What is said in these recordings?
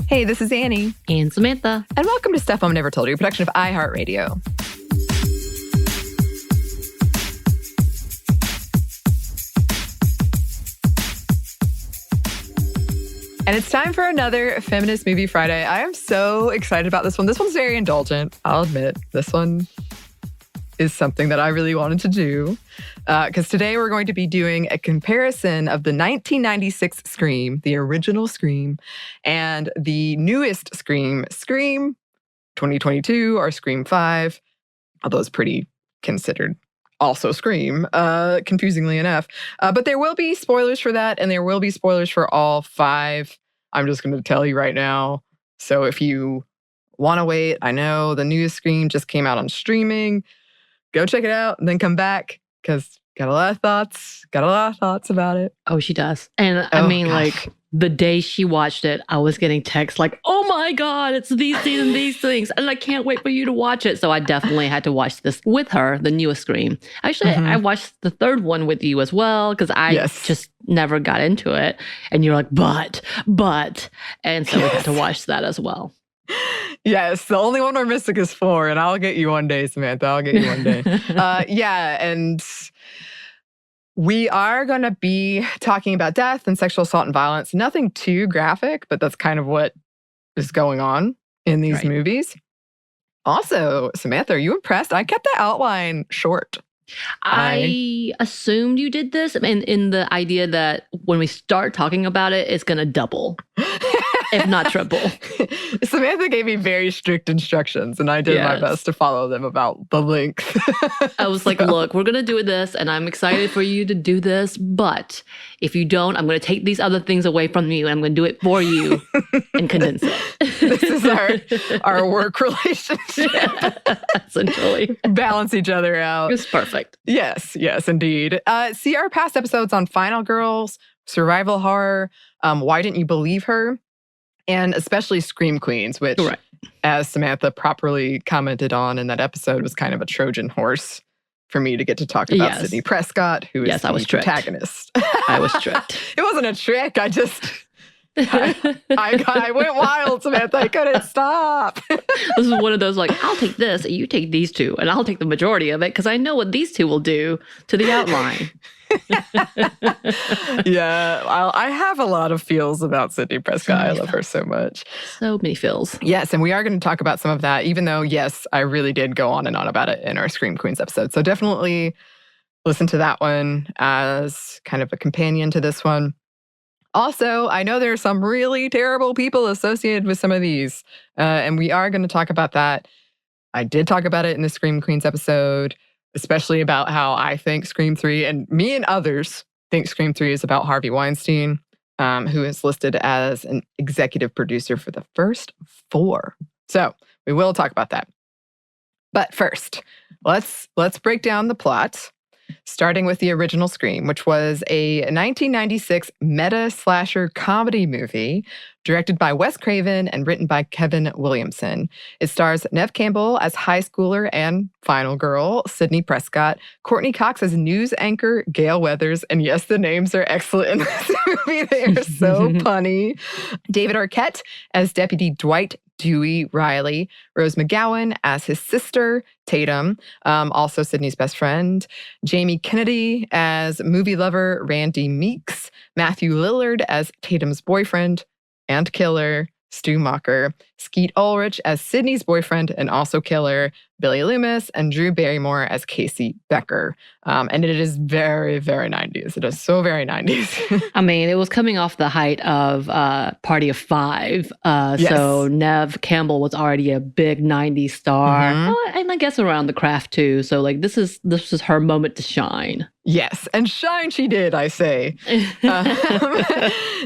Hey, this is Anney and Samantha. And welcome to Stuff Mom Never Told You, a production of iHeartRadio. And it's time for another Feminist Movie Friday. I am so excited about this one. This one's very indulgent, I'll admit. This one is something that I really wanted to do. Because today we're going to be doing a comparison of the 1996 Scream, the original Scream, and the newest Scream, Scream 2022 or Scream 5, although it's pretty considered also Scream, confusingly enough. But there will be spoilers for that, and there will be spoilers for all 5. I'm just going to tell you right now. So if you want to wait, I know the newest Scream just came out on streaming. Go check it out and then come back, because got a lot of thoughts about it. Oh, she does. And I mean, gosh. Like, the day she watched it, I was getting texts like, oh my God, it's these things and these things. And I can't wait for you to watch it. So I definitely had to watch this with her, the newest Scream. Actually, I watched the third one with you as well, because I just never got into it. And you're like, but. And so we had to watch that as well. Yes, the only one we're missing is 4, and I'll get you one day, Samantha. I'll get you one day. And we are going to be talking about death and sexual assault and violence. Nothing too graphic, but that's kind of what is going on in these movies. Also, Samantha, are you impressed? I kept the outline short. I assumed you did this in the idea that when we start talking about it, it's going to double. If not triple. Samantha gave me very strict instructions, and I did my best to follow them about the length. I was like, look, we're going to do this, and I'm excited for you to do this, but if you don't, I'm going to take these other things away from you, and I'm going to do it for you and condense it. This is our work relationship. Essentially. Balance each other out. It's perfect. Yes, indeed. See our past episodes on Final Girls, survival horror, Why Didn't You Believe Her? And especially Scream Queens, which, as Samantha properly commented on in that episode, was kind of a Trojan horse for me to get to talk about Sidney Prescott, who is the protagonist. I was tricked. It wasn't a trick. I went wild, Samantha. I couldn't stop. This is one of those, like, I'll take this, and you take these two, and I'll take the majority of it, because I know what these two will do to the outline. I have a lot of feels about Sidney Prescott. I love her so much. So many feels. Yes, and we are going to talk about some of that, even though, yes, I really did go on and on about it in our Scream Queens episode. So definitely listen to that one as kind of a companion to this one. Also, I know there are some really terrible people associated with some of these, and we are going to talk about that. I did talk about it in the Scream Queens episode, especially about how I think Scream 3, and me and others think Scream 3 is about Harvey Weinstein, who is listed as an executive producer for the first 4. So we will talk about that. But first, let's break down the plot, starting with the original Scream, which was a 1996 meta-slasher comedy movie directed by Wes Craven and written by Kevin Williamson. It stars Neve Campbell as high schooler and final girl Sidney Prescott, Courtney Cox as news anchor Gail Weathers, and yes, the names are excellent in this movie. They are so punny. David Arquette as Deputy Dwight Dewey Riley, Rose McGowan as his sister, Tatum, also Sidney's best friend, Jamie Kennedy as movie lover Randy Meeks, Matthew Lillard as Tatum's boyfriend and killer, Stu Macher, Skeet Ulrich as Sidney's boyfriend and also killer, Billy Loomis, and Drew Barrymore as Casey Becker. And it is very, very 90s. It is so very 90s. I mean, it was coming off the height of Party of Five. So Neve Campbell was already a big 90s star. And I guess around the craft too. So like this is her moment to shine. Yes, and shine she did, I say.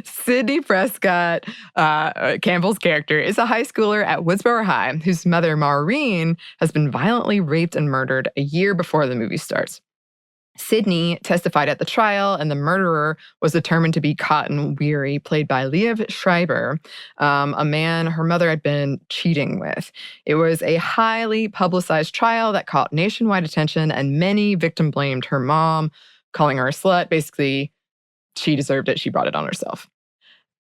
Sidney Prescott, Campbell's character, is a high schooler at Woodsboro High whose mother, Maureen, has been violently raped and murdered a year before the movie starts. Sidney testified at the trial, and the murderer was determined to be Cotton Weary, played by Liev Schreiber, a man her mother had been cheating with. It was a highly publicized trial that caught nationwide attention, and many victims blamed her mom, calling her a slut. Basically, she deserved it. She brought it on herself.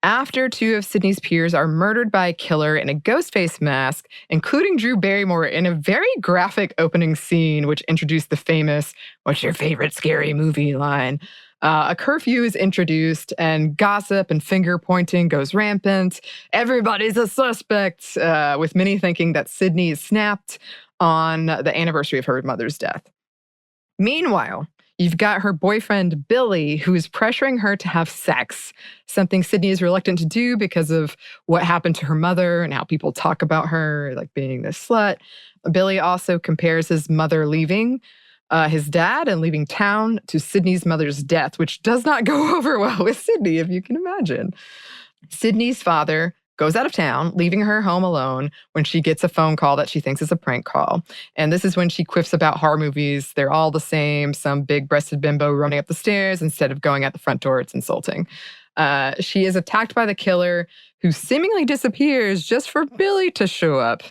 After 2 of Sydney's peers are murdered by a killer in a ghost face mask, including Drew Barrymore in a very graphic opening scene, which introduced the famous, "What's your favorite scary movie?" line. A curfew is introduced, and gossip and finger pointing goes rampant. Everybody's a suspect, with many thinking that Sydney is snapped on the anniversary of her mother's death. Meanwhile, you've got her boyfriend, Billy, who is pressuring her to have sex, something Sydney is reluctant to do because of what happened to her mother and how people talk about her, like being this slut. Billy also compares his mother leaving his dad and leaving town to Sydney's mother's death, which does not go over well with Sydney, if you can imagine. Sydney's father goes out of town, leaving her home alone when she gets a phone call that she thinks is a prank call. And this is when she quips about horror movies. They're all the same. Some big-breasted bimbo running up the stairs instead of going out the front door. It's insulting. She is attacked by the killer, who seemingly disappears just for Billy to show up.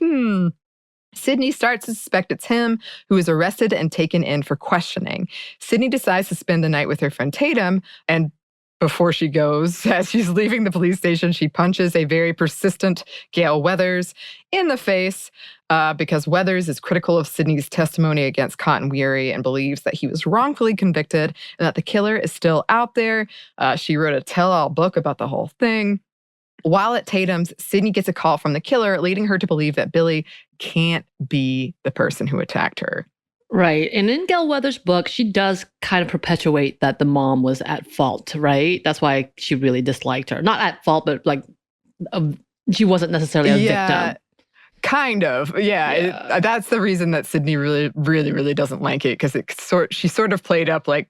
Sydney starts to suspect it's him, who is arrested and taken in for questioning. Sydney decides to spend the night with her friend Tatum, and before she goes, as she's leaving the police station, she punches a very persistent Gail Weathers in the face because Weathers is critical of Sydney's testimony against Cotton Weary and believes that he was wrongfully convicted and that the killer is still out there. She wrote a tell-all book about the whole thing. While at Tatum's, Sydney gets a call from the killer, leading her to believe that Billy can't be the person who attacked her. Right. And in Gail Weathers' book, she does kind of perpetuate that the mom was at fault, right? That's why she really disliked her. Not at fault, but like she wasn't necessarily a victim. Kind of. Yeah. That's the reason that Sydney really, really, really doesn't like it, because she sort of played up like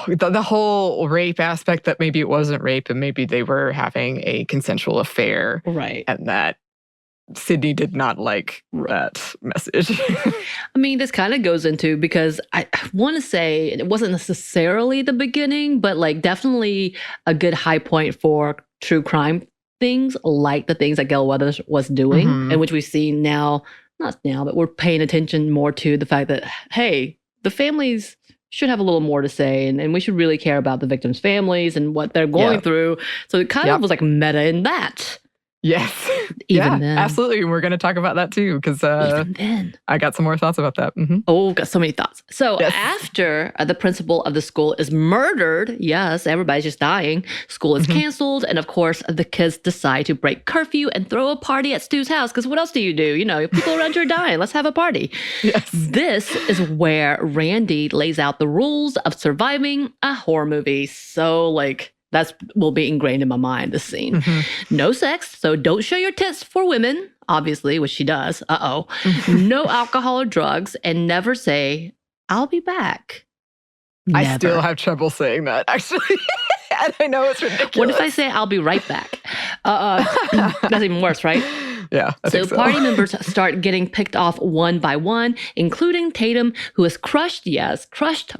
the whole rape aspect, that maybe it wasn't rape and maybe they were having a consensual affair. Right. And that Sydney did not like that message. I mean, this kind of goes into, because I want to say it wasn't necessarily the beginning, but like definitely a good high point for true crime things, like the things that Gail Weathers was doing, and which we see now, not now, but we're paying attention more to the fact that, hey, the families should have a little more to say, and we should really care about the victims' families and what they're going through. So it kind of was like meta in that. Yes. Even then. Absolutely. We're going to talk about that too, because even then, I got some more thoughts about that. Oh, got so many thoughts. So after the principal of the school is murdered, yes, everybody's just dying, school is canceled, and of course, the kids decide to break curfew and throw a party at Stu's house, because what else do you do? You know, people around you are dying. Let's have a party. Yes. This is where Randy lays out the rules of surviving a horror movie. So, like, that will be ingrained in my mind, this scene. No sex, so don't show your tits for women, obviously, which she does. No alcohol or drugs, and never say, "I'll be back." Never. I still have trouble saying that, actually. And I know it's ridiculous. What if I say, "I'll be right back"? That's even worse, right? Yeah, I think so. Party members start getting picked off one by one, including Tatum, who is crushed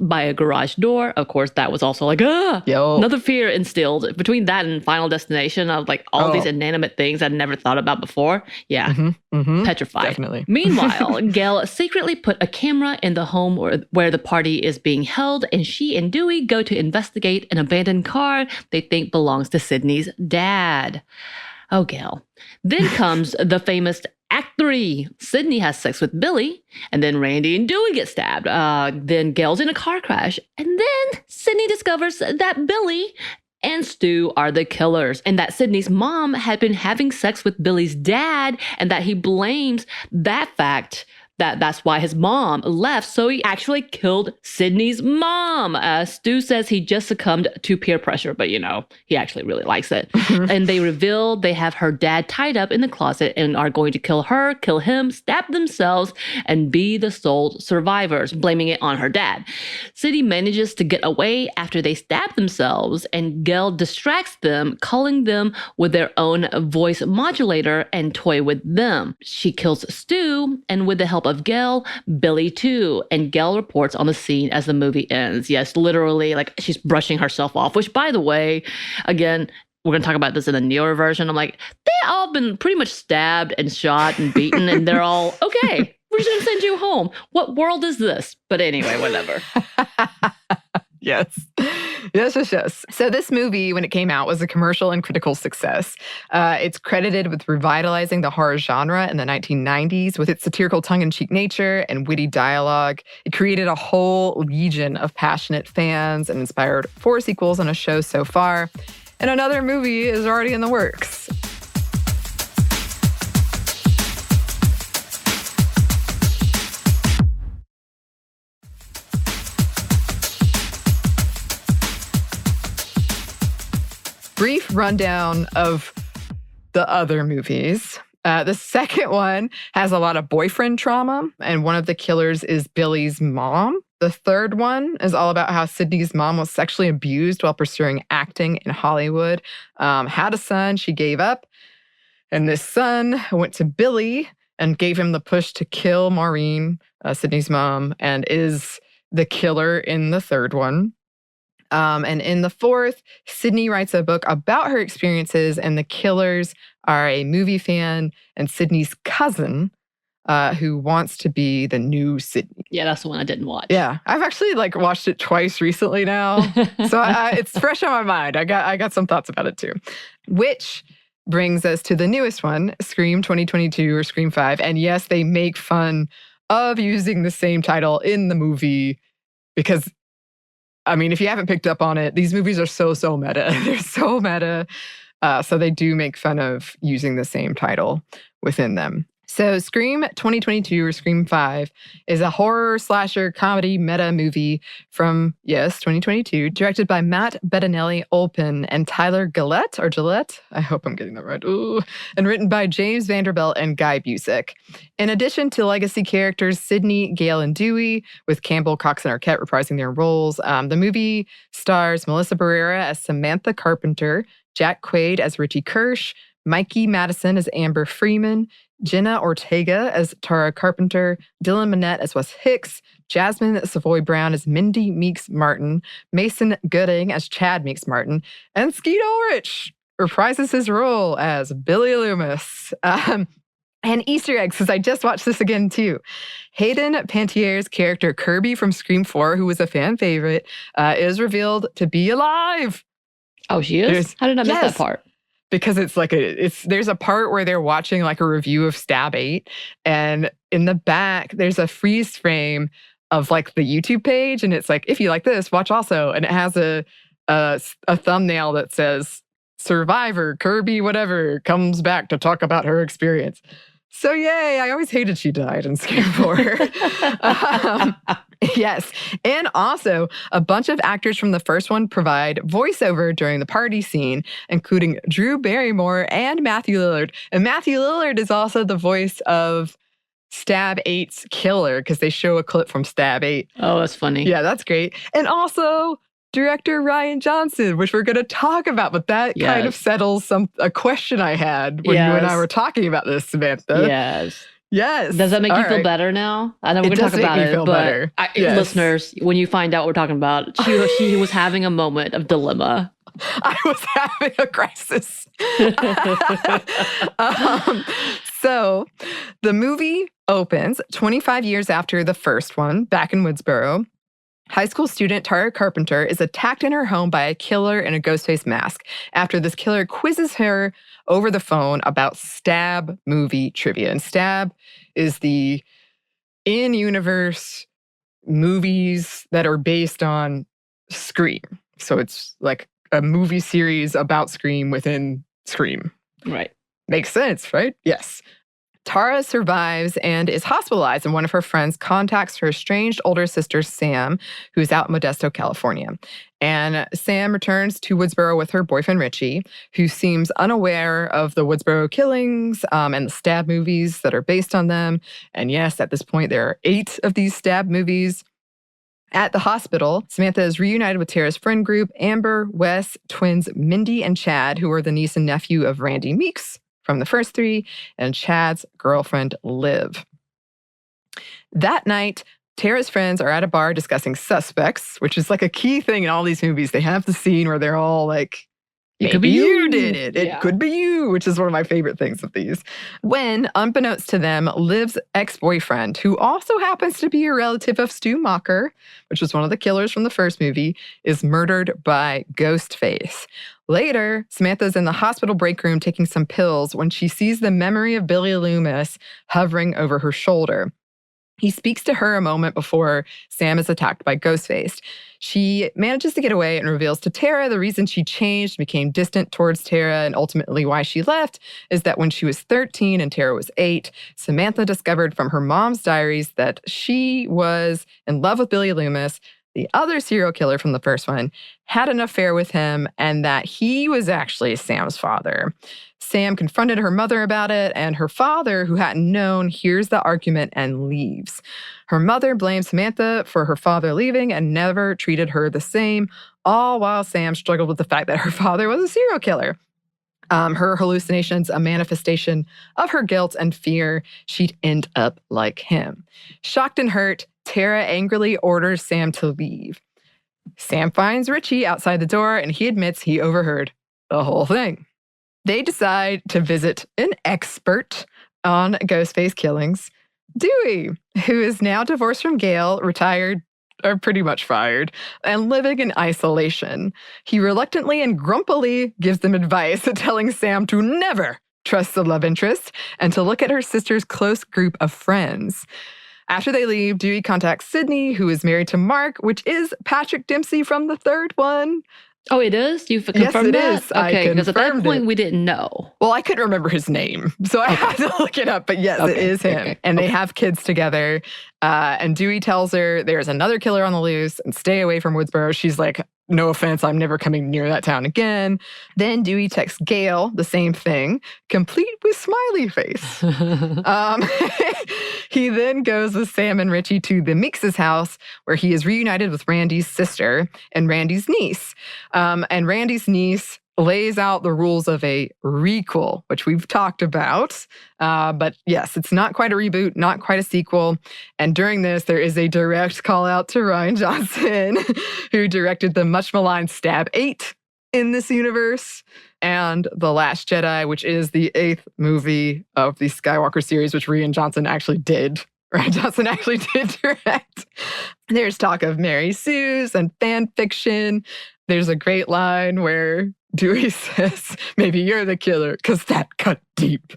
by a garage door. Of course, that was also like, another fear instilled. Between that and Final Destination, of like all these inanimate things I'd never thought about before. Yeah, petrified. Definitely. Meanwhile, Gail secretly put a camera in the home where the party is being held, and she and Dewey go to investigate an abandoned car they think belongs to Sydney's dad. Oh, Gail. Then comes the famous Act 3. Sydney has sex with Billy, and then Randy and Dewey get stabbed. Then Gail's in a car crash, and then Sydney discovers that Billy and Stu are the killers, and that Sydney's mom had been having sex with Billy's dad, and that he blames that fact that's why his mom left, so he actually killed Sydney's mom. Stu says he just succumbed to peer pressure, but you know, he actually really likes it. And they reveal they have her dad tied up in the closet and are going to kill her, kill him, stab themselves, and be the sole survivors, blaming it on her dad. Sydney manages to get away after they stab themselves, and Gail distracts them, calling them with their own voice modulator and toy with them. She kills Stu, and with the help of Gail, Billy too. And Gail reports on the scene as the movie ends. Yes, literally, like she's brushing herself off, which, by the way, again, we're going to talk about this in the newer version. I'm like, they all been pretty much stabbed and shot and beaten, and they're all, okay, we're just going to send you home. What world is this? But anyway, whatever. Yes. Yes. So this movie, when it came out, was a commercial and critical success. It's credited with revitalizing the horror genre in the 1990s with its satirical tongue-in-cheek nature and witty dialogue. It created a whole legion of passionate fans and inspired 4 sequels and a show so far. And another movie is already in the works. Brief rundown of the other movies. The second one has a lot of boyfriend trauma, and one of the killers is Billy's mom. The third one is all about how Sydney's mom was sexually abused while pursuing acting in Hollywood. Had a son, she gave up, and this son went to Billy and gave him the push to kill Maureen, Sydney's mom, and is the killer in the third one. And in the fourth, Sydney writes a book about her experiences, and the killers are a movie fan and Sydney's cousin, who wants to be the new Sydney. Yeah, that's the one I didn't watch. Yeah, I've actually watched it twice recently now, so it's fresh on my mind. I got some thoughts about it too, which brings us to the newest one, Scream 2022 or Scream 5. And yes, they make fun of using the same title in the movie because, I mean, if you haven't picked up on it, these movies are so meta. They're so meta. So they do make fun of using the same title within them. So Scream 2022 or Scream 5 is a horror slasher comedy meta movie from, 2022, directed by Matt Bettinelli-Olpin and Tyler Gillette, or Gillette, I hope I'm getting that right, and written by James Vanderbilt and Guy Busick. In addition to legacy characters Sydney, Gale, and Dewey, with Campbell, Cox, and Arquette reprising their roles, the movie stars Melissa Barrera as Samantha Carpenter, Jack Quaid as Richie Kirsch, Mikey Madison as Amber Freeman, Jenna Ortega as Tara Carpenter, Dylan Minnette as Wes Hicks, Jasmine Savoy Brown as Mindy Meeks Martin, Mason Gooding as Chad Meeks Martin, and Skeet Ulrich reprises his role as Billy Loomis. And Easter eggs, because I just watched this again too. Hayden Pantiere's character Kirby from Scream 4, who was a fan favorite, is revealed to be alive. Oh, she is? How did I miss that part? Because there's a part where they're watching a review of Stab 8, and in the back there's a freeze frame of the YouTube page, and it's if you like this, watch also, and it has a thumbnail that says Survivor Kirby whatever comes back to talk about her experience. So yay, I always hated she died in Scream 4. Yes, and also a bunch of actors from the first one provide voiceover during the party scene, including Drew Barrymore and Matthew Lillard. And Matthew Lillard is also the voice of Stab 8's killer, because they show a clip from Stab 8. Oh, that's funny. Yeah, that's great. And also director Rian Johnson, which we're going to talk about, but that kind of settles a question I had when you and I were talking about this, Samantha. Yes. Does that make you feel better now? I know we're going to talk about it, but listeners, when you find out what we're talking about, she was having a moment of dilemma. I was having a crisis. So the movie opens 25 years after the first one, back in Woodsboro. High school student Tara Carpenter is attacked in her home by a killer in a ghost face mask after this killer quizzes her over the phone about Stab movie trivia. And Stab is the in-universe movies that are based on Scream. So it's a movie series about Scream within Scream. Right. Makes sense, right? Yes. Tara survives and is hospitalized, and one of her friends contacts her estranged older sister, Sam, who's out in Modesto, California. And Sam returns to Woodsboro with her boyfriend, Richie, who seems unaware of the Woodsboro killings and the Stab movies that are based on them. And yes, at this point, there are 8 of these Stab movies. At the hospital, Samantha is reunited with Tara's friend group, Amber, Wes, twins Mindy and Chad, who are the niece and nephew of Randy Meeks from the first 3, and Chad's girlfriend, Liv. That night, Tara's friends are at a bar discussing suspects, which is a key thing in all these movies. They have the scene where they're all Maybe you did it. It could be you, which is one of my favorite things of these. When, unbeknownst to them, Liv's ex-boyfriend, who also happens to be a relative of Stu Macher, which was one of the killers from the first movie, is murdered by Ghostface. Later, Samantha's in the hospital break room taking some pills when she sees the memory of Billy Loomis hovering over her shoulder. He speaks to her a moment before Sam is attacked by Ghostface. She manages to get away and reveals to Tara the reason she changed, became distant towards Tara, and ultimately why she left is that when she was 13 and Tara was 8, Samantha discovered from her mom's diaries that she was in love with Billy Loomis, the other serial killer from the first one, had an affair with him, and that he was actually Sam's father. Sam confronted her mother about it, and her father, who hadn't known, hears the argument and leaves. Her mother blames Samantha for her father leaving and never treated her the same, all while Sam struggled with the fact that her father was a serial killer. Her hallucinations, a manifestation of her guilt and fear she'd end up like him. Shocked and hurt, Tara angrily orders Sam to leave. Sam finds Richie outside the door, and he admits he overheard the whole thing. They decide to visit an expert on Ghostface killings, Dewey, who is now divorced from Gail, retired, or pretty much fired, and living in isolation. He reluctantly and grumpily gives them advice, telling Sam to never trust the love interest and to look at her sister's close group of friends. After they leave, Dewey contacts Sydney, who is married to Mark, which is Patrick Dempsey from the third one. Oh, it is? You've confirmed that? Yes, it is. Okay, because at that point, we didn't know. Well, I couldn't remember his name, so I had to look it up. But yes, it is him. And they have kids together. And Dewey tells her there's another killer on the loose and stay away from Woodsboro. She's like, no offense, I'm never coming near that town again. Then Dewey texts Gail the same thing, complete with smiley face. He then goes with Sam and Richie to the Meeks' house, where he is reunited with Randy's sister and Randy's niece. And Randy's niece lays out the rules of a requel, which we've talked about. But yes, it's not quite a reboot, not quite a sequel. And during this, there is a direct call out to Rian Johnson, who directed the much maligned Stab 8 in this universe, and The Last Jedi, which is the 8th movie of the Skywalker series, which Rian Johnson actually did. Rian Johnson actually did direct. There's talk of Mary Sue's and fan fiction. There's a great line where Dewey says, maybe you're the killer, because that cut deep.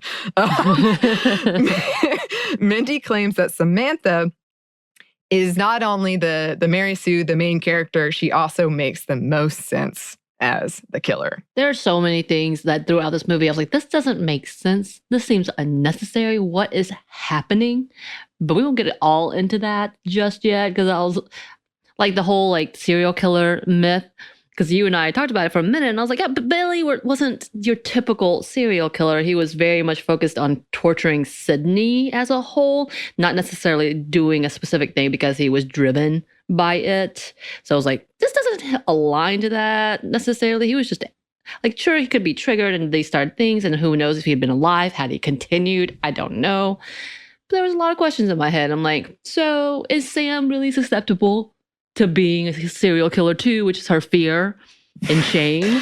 Mindy claims that Samantha is not only the Mary Sue, the main character, she also makes the most sense as the killer. There are so many things that throughout this movie, I was like, this doesn't make sense. This seems unnecessary. What is happening? But we won't get it all into that just yet, because I was like the whole like serial killer myth. Because you and I talked about it for a minute, and I was like, yeah, but Billy wasn't your typical serial killer. He was very much focused on torturing Sydney as a whole, not necessarily doing a specific thing because he was driven by it. So I was like, this doesn't align to that necessarily. He was just like, sure, he could be triggered and they started things, and who knows if he had been alive, had he continued, I don't know. But there was a lot of questions in my head. I'm like, so is Sam really susceptible to being a serial killer too, which is her fear and shame?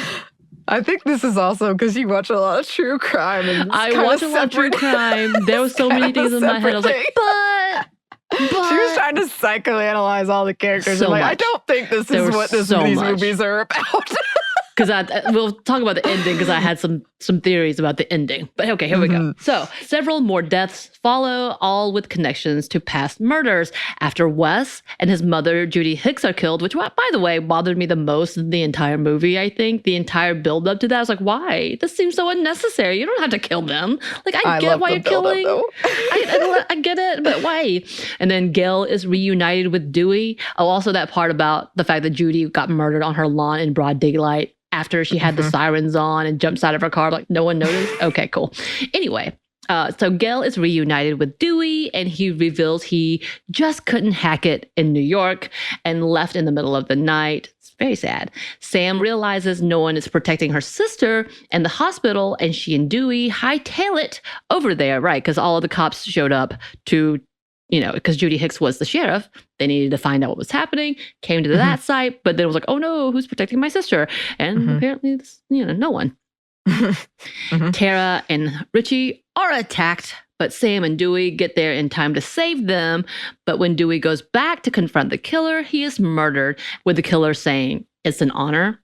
I think this is also because you watch a lot of true crime. And I watch a lot of true crime. There were so many things in my head. I was like, but she was trying to psychoanalyze all the characters. So I don't think this is what these movies are about. Because we'll talk about the ending, because I had some theories about the ending. But okay, here we go. So several more deaths follow, all with connections to past murders. After Wes and his mother, Judy Hicks, are killed, which, by the way, bothered me the most in the entire movie, I think. The entire build-up to that, I was like, why? This seems so unnecessary. You don't have to kill them. Like, I get why you're killing. I get it, but why? And then Gail is reunited with Dewey. Oh, also that part about the fact that Judy got murdered on her lawn in broad daylight after she had the sirens on and jumps out of her car, like no one noticed. Okay, cool. Anyway, so Gail is reunited with Dewey, and he reveals he just couldn't hack it in New York and left in the middle of the night. It's very sad. Sam realizes no one is protecting her sister and the hospital, and she and Dewey hightail it over there, right? Because all of the cops showed up to because Judy Hicks was the sheriff, they needed to find out what was happening, came to that site, but then it was like, oh no, who's protecting my sister? And apparently, no one. Tara and Richie are attacked, but Sam and Dewey get there in time to save them. But when Dewey goes back to confront the killer, he is murdered, with the killer saying, "It's an honor."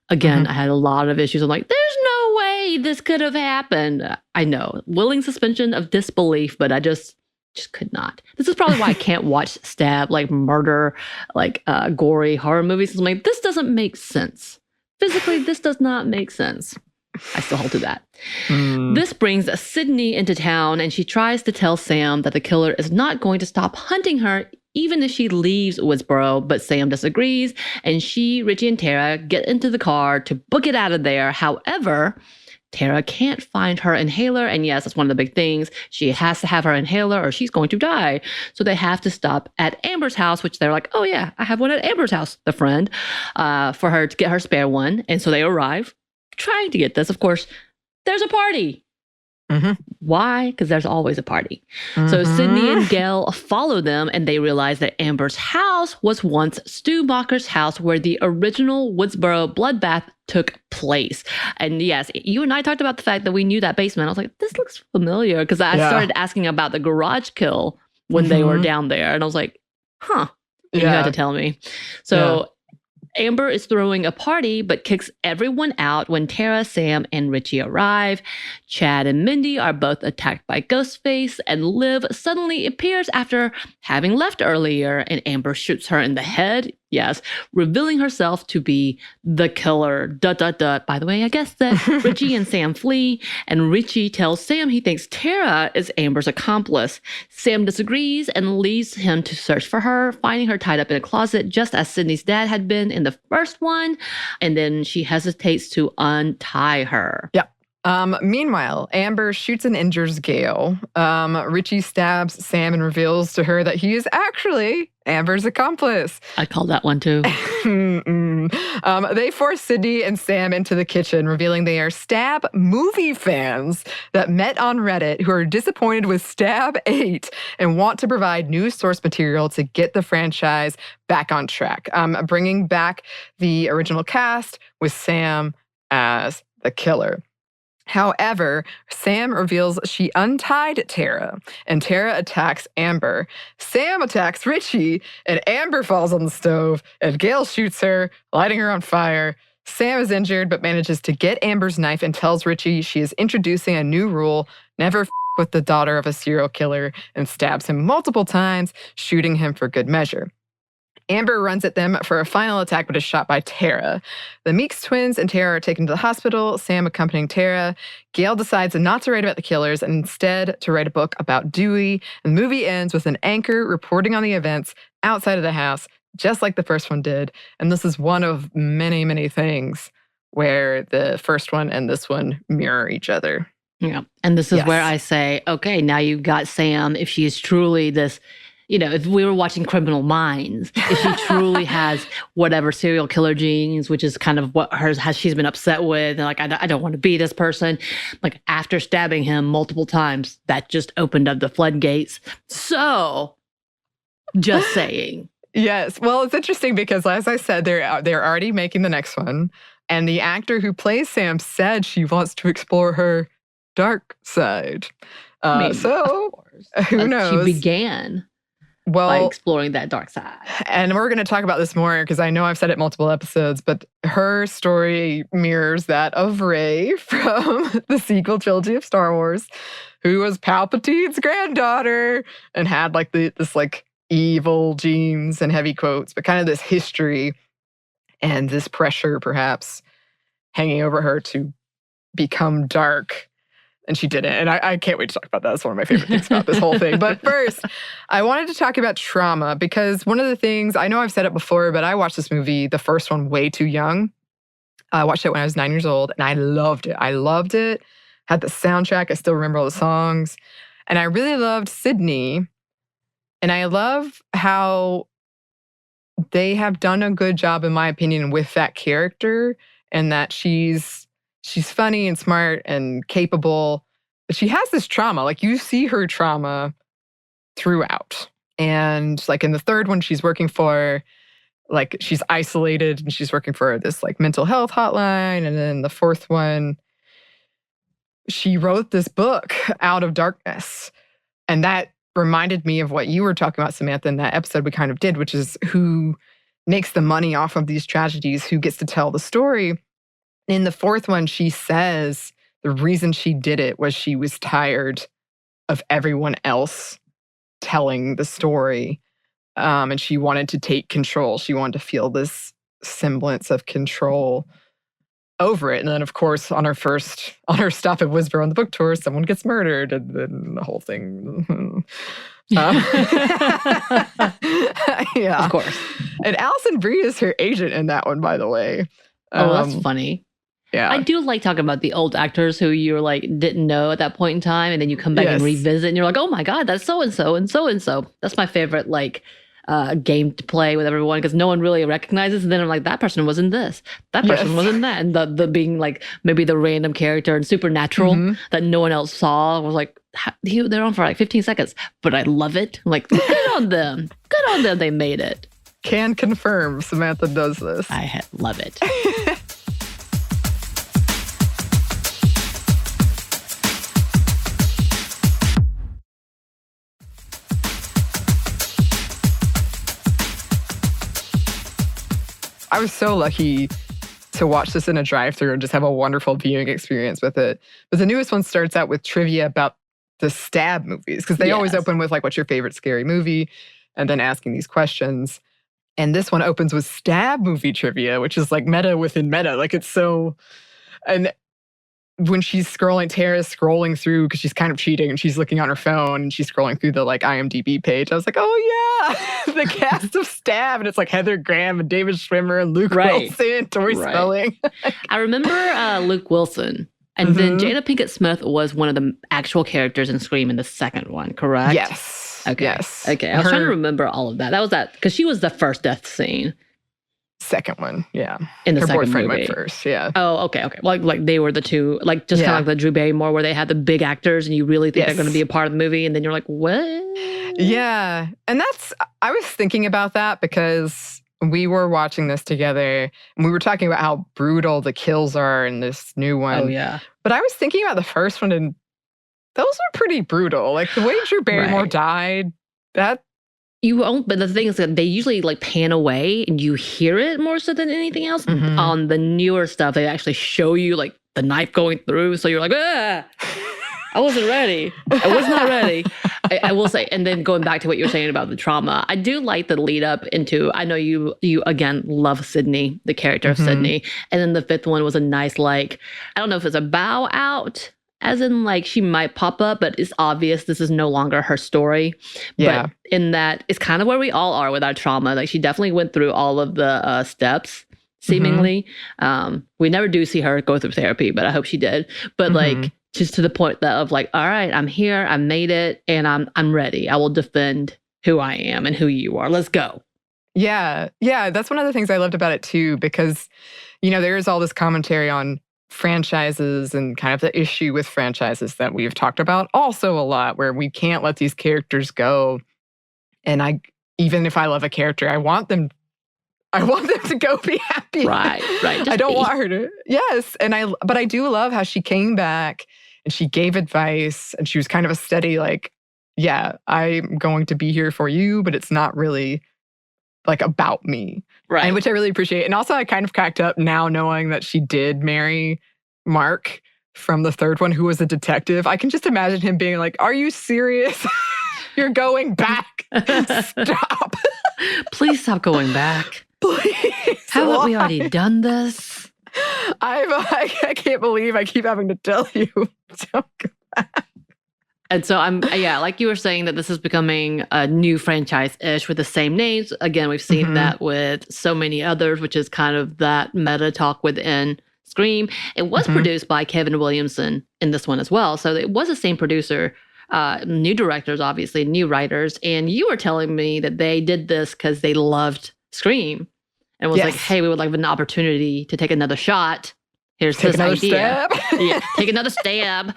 Again, I had a lot of issues. I'm like, there's no way this could have happened. I know, willing suspension of disbelief, but I just could not. This is probably why I can't watch stab, like murder, like gory horror movies. I'm like, this doesn't make sense. Physically, this does not make sense. I still hold to that. This brings Sydney into town, and she tries to tell Sam that the killer is not going to stop hunting her even if she leaves Woodsboro, but Sam disagrees, and Richie, and Tara get into the car to book it out of there. However, Tara can't find her inhaler, and yes, that's one of the big things. She has to have her inhaler or she's going to die. So they have to stop at Amber's house, which they're like, oh yeah, I have one at Amber's house, the friend, for her to get her spare one. And so they arrive, trying to get this. Of course, there's a party. Why? Because there's always a party. So Sydney and Gail follow them, and they realize that Amber's house was once Stu Macher's house, where the original Woodsboro bloodbath took place. And yes, you and I talked about the fact that we knew that basement. I was like, this looks familiar, because I started asking about the garage kill when they were down there, and I was like, huh. And you had to tell me. So Amber is throwing a party, but kicks everyone out when Tara, Sam, and Richie arrive. Chad and Mindy are both attacked by Ghostface, and Liv suddenly appears after having left earlier, and Amber shoots her in the head, revealing herself to be the killer. By the way, I guess that Richie and Sam flee, and Richie tells Sam he thinks Tara is Amber's accomplice. Sam disagrees and leaves him to search for her, finding her tied up in a closet, just as Sydney's dad had been in the first one, and then she hesitates to untie her. Meanwhile, Amber shoots and injures Gail. Richie stabs Sam and reveals to her that he is actually Amber's accomplice. I called that one too. They force Sydney and Sam into the kitchen, revealing they are Stab movie fans that met on Reddit who are disappointed with Stab 8 and want to provide new source material to get the franchise back on track, bringing back the original cast with Sam as the killer. However, Sam reveals she untied Tara, and Tara attacks Amber. Sam attacks Richie, and Amber falls on the stove, and Gail shoots her, lighting her on fire. Sam is injured, but manages to get Amber's knife and tells Richie she is introducing a new rule: never with the daughter of a serial killer, and stabs him multiple times, shooting him for good measure. Amber runs at them for a final attack, but is shot by Tara. The Meeks twins and Tara are taken to the hospital, Sam accompanying Tara. Gail decides not to write about the killers and instead to write a book about Dewey. And the movie ends with an anchor reporting on the events outside of the house, just like the first one did. And this is one of many, many things where the first one and this one mirror each other. Yeah. And this is where I say, okay, now you've got Sam, if she is truly this... if we were watching Criminal Minds, if she truly has whatever serial killer genes, which is kind of what she's been upset with, and like, I don't want to be this person. Like, after stabbing him multiple times, that just opened up the floodgates. So, just saying. Yes. Well, it's interesting because, as I said, they're already making the next one. And the actor who plays Sam said she wants to explore her dark side. Who knows? She began by exploring that dark side. And we're going to talk about this more because I know I've said it multiple episodes, but her story mirrors that of Rey from the sequel trilogy of Star Wars, who was Palpatine's granddaughter and had like this like evil genes and heavy quotes, but kind of this history and this pressure perhaps hanging over her to become dark. And she didn't. And I can't wait to talk about that. That's one of my favorite things about this whole thing. But first, I wanted to talk about trauma because one of the things, I know I've said it before, but I watched this movie, the first one, way too young. I watched it when I was 9 years old, and I loved it. I loved it. Had the soundtrack. I still remember all the songs. And I really loved Sydney. And I love how they have done a good job, in my opinion, with that character, and that she's funny and smart and capable, but she has this trauma. Like, you see her trauma throughout. And like in the third one, she's working for, like, she's isolated and she's working for this like mental health hotline. And then the fourth one, she wrote this book, Out of Darkness. And that reminded me of what you were talking about, Samantha, in that episode we kind of did, which is who makes the money off of these tragedies, who gets to tell the story. In the fourth one, she says the reason she did it was she was tired of everyone else telling the story. And she wanted to take control. She wanted to feel this semblance of control over it. And then, of course, on her stop at Whisper on the book tour, someone gets murdered, and then the whole thing. Yeah, of course. And Alison Brie is her agent in that one, by the way. Oh, that's funny. Yeah, I do like talking about the old actors who you like didn't know at that point in time, and then you come back and revisit, and you're like, oh my god, that's so and so and so and so. That's my favorite game to play with everyone, because no one really recognizes. And then I'm like, that person was in this, that person was in that, and the being like maybe the random character in Supernatural that no one else saw was like, they're on for like 15 seconds, but I love it. I'm like, good on them, they made it. Can confirm Samantha does this. I love it. I was so lucky to watch this in a drive-thru and just have a wonderful viewing experience with it. But the newest one starts out with trivia about the Stab movies, because they always open with like, what's your favorite scary movie? And then asking these questions. And this one opens with Stab movie trivia, which is like meta within meta. Like, it's so... And when she's scrolling, Tara's scrolling through, because she's kind of cheating, and she's looking on her phone, and she's scrolling through the like IMDb page. I was like, oh yeah, the cast of Stab, and it's like Heather Graham and David Schwimmer and Luke Wilson, Tori Spelling. I remember Luke Wilson, and then Jada Pinkett Smith was one of the actual characters in Scream in the second one, correct? Yes. Okay. Yes. Okay. I was trying to remember all of that. That was that, because she was the first death scene. Second one, yeah. In the her second boyfriend movie. Went first, yeah. Oh, okay. Like they were the two, like just kind of like the Drew Barrymore, where they had the big actors, and you really think they're going to be a part of the movie, and then you're like, what? Yeah, and I was thinking about that because we were watching this together, and we were talking about how brutal the kills are in this new one. Oh yeah. But I was thinking about the first one, and those were pretty brutal. Like the way Drew Barrymore died, that. But the thing is that they usually like pan away and you hear it more so than anything else. On the newer stuff, they actually show you like the knife going through. So you're like, ah, I wasn't ready. I was not ready. I will say, and then going back to what you were saying about the trauma, I do like the lead up into, I know you again love Sydney, the character of Sydney. And then the fifth one was a nice, like, I don't know if it's a bow out, as in, like, she might pop up, but it's obvious this is no longer her story. Yeah. But in that, it's kind of where we all are with our trauma. Like, she definitely went through all of the steps, seemingly. We never do see her go through therapy, but I hope she did. But, like, just to the point that of, like, all right, I'm here, I made it, and I'm ready. I will defend who I am and who you are. Let's go. Yeah. Yeah, that's one of the things I loved about it, too, because, you know, there's all this commentary on franchises and kind of the issue with franchises that we've talked about also a lot, where we can't let these characters go. And even if I love a character, I want them to go be happy. Right. I don't want her to. Yes. But I do love how she came back and she gave advice, and she was kind of a steady, like, yeah, I'm going to be here for you, but it's not really like about me. Right. And which I really appreciate. And also I kind of cracked up now knowing that she did marry Mark from the third one, who was a detective. I can just imagine him being like, are you serious? You're going back. Stop. Please stop going back. Please. Haven't we already done this? I can't believe I keep having to tell you. Don't go back. And so like you were saying, that this is becoming a new franchise-ish with the same names. Again, we've seen that with so many others, which is kind of that meta talk within Scream. It was produced by Kevin Williamson in this one as well. So it was the same producer, new directors, obviously, new writers. And you were telling me that they did this because they loved Scream and was like, hey, we would like an opportunity to take another shot. here's Take his another idea. stab. Yeah, take another stab.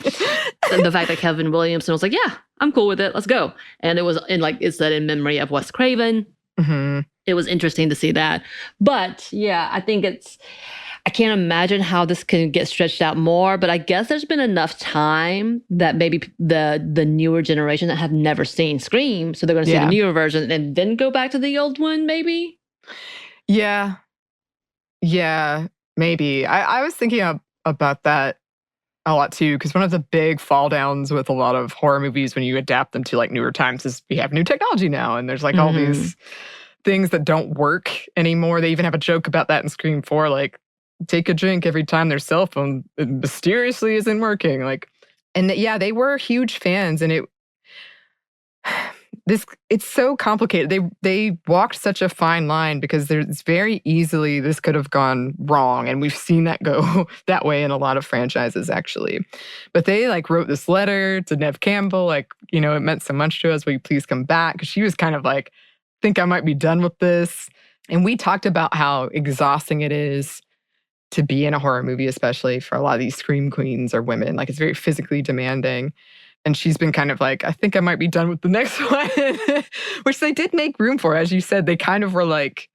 And the fact that Kevin Williamson was like, yeah, I'm cool with it. Let's go. And it was it's said in memory of Wes Craven. Mm-hmm. It was interesting to see that. But yeah, I think I can't imagine how this can get stretched out more, but I guess there's been enough time that maybe the newer generation that have never seen Scream, so they're going to see the newer version and then go back to the old one, maybe? Yeah. Yeah, maybe. I was thinking about that a lot too, because one of the big fall downs with a lot of horror movies when you adapt them to like newer times is we have new technology now, and there's like all these things that don't work anymore. They even have a joke about that in Scream 4, like, take a drink every time their cell phone mysteriously isn't working. Like, and yeah, they were huge fans, and it's so complicated. They walked such a fine line because there's very easily this could have gone wrong, and we've seen that go that way in a lot of franchises actually. But they like wrote this letter to Neve Campbell, like, you know, it meant so much to us. Will you please come back? Because she was kind of like, think I might be done with this. And we talked about how exhausting it is to be in a horror movie, especially for a lot of these scream queens or women. Like, it's very physically demanding. And she's been kind of like, I think I might be done with the next one, which they did make room for. As you said, they kind of were like,